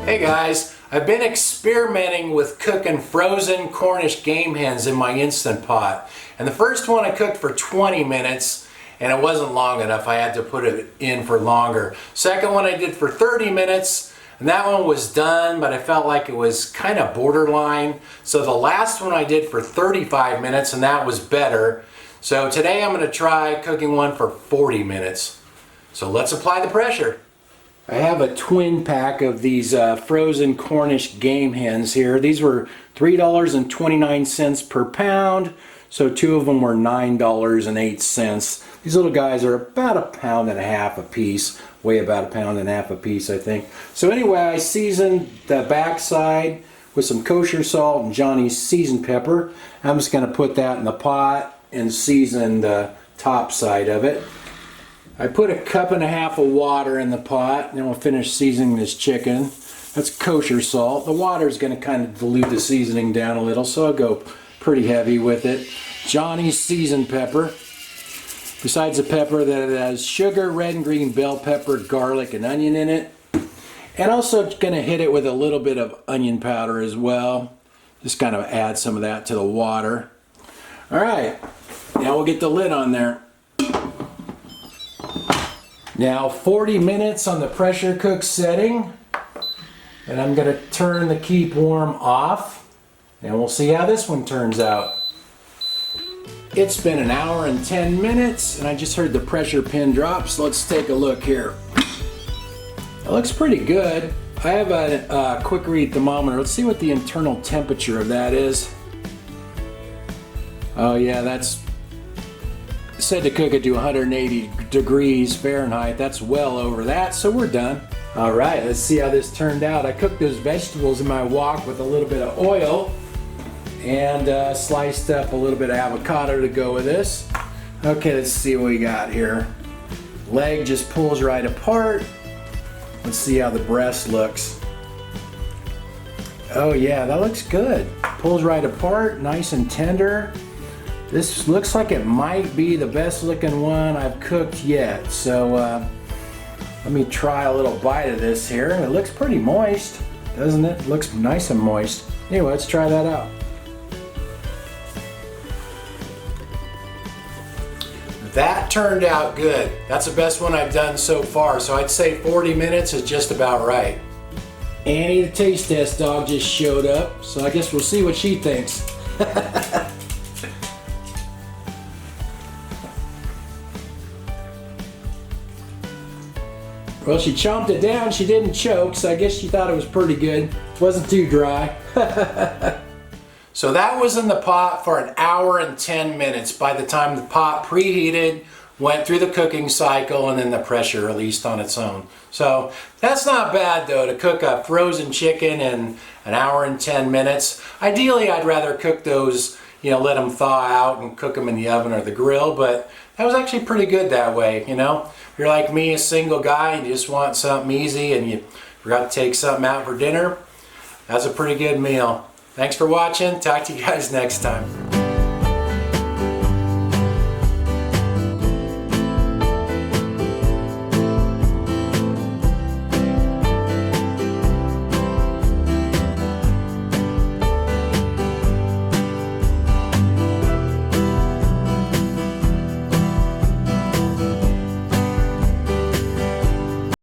Hey guys, I've been experimenting with cooking frozen Cornish game hens in my Instant Pot. And the first one I cooked for 20 minutes and it wasn't long enough. I had to put it in for longer. Second one I did for 30 minutes and that one was done, but I felt like it was kind of borderline. So the last one I did for 35 minutes and that was better. So today I'm going to try cooking one for 40 minutes. So let's apply the pressure. I have a twin pack of these frozen Cornish game hens here. These were $3.29 per pound, so two of them were $9.08. These little guys are about a pound and a half a piece, weigh about a pound and a half a piece, I think. So anyway, I seasoned the backside with some kosher salt and Johnny's seasoned pepper. I'm just going to put that in the pot and season the top side of it. I put a cup and a half of water in the pot, and then we'll finish seasoning this chicken. That's kosher salt. The water is going to kind of dilute the seasoning down a little, so I'll go pretty heavy with it. Johnny's seasoned pepper. Besides the pepper, that it has sugar, red and green bell pepper, garlic, and onion in it. And also going to hit it with a little bit of onion powder as well. Just kind of add some of that to the water. All right, now we'll get the lid on there. Now 40 minutes on the pressure cook setting, and I'm going to turn the keep warm off, and we'll see how this one turns out. It's been an hour and 10 minutes, and I just heard the pressure pin drop, so let's take a look here. It looks pretty good. I have a quick read thermometer. Let's see what the internal temperature of that is. Oh yeah, that's said to cook it to 180 degrees Fahrenheit. That's well over that, so we're done. All right, let's see how this turned out. I cooked those vegetables in my wok with a little bit of oil and sliced up a little bit of avocado to go with this. Okay, let's see what we got here. Leg just pulls right apart. Let's see how the breast looks. Oh yeah, that looks good. Pulls right apart, nice and tender. This looks like it might be the best looking one I've cooked yet. So let me try a little bite of this here. It looks pretty moist, doesn't it? It looks nice and moist. Anyway, let's try that out. That turned out good. That's the best one I've done so far. So I'd say 40 minutes is just about right. Annie, the taste test dog, just showed up. So I guess we'll see what she thinks. Well, she chomped it down, she didn't choke, so I guess she thought it was pretty good. Wasn't too dry. So that was in the pot for an hour and 10 minutes by the time the pot preheated, went through the cooking cycle, and then the pressure released on its own. So that's not bad though, to cook a frozen chicken in an hour and 10 minutes. Ideally, I'd rather cook those, let them thaw out and cook them in the oven or the grill, but that was actually pretty good that way, If you're like me, a single guy, and you just want something easy and you forgot to take something out for dinner, that's a pretty good meal. Thanks for watching. Talk to you guys next time.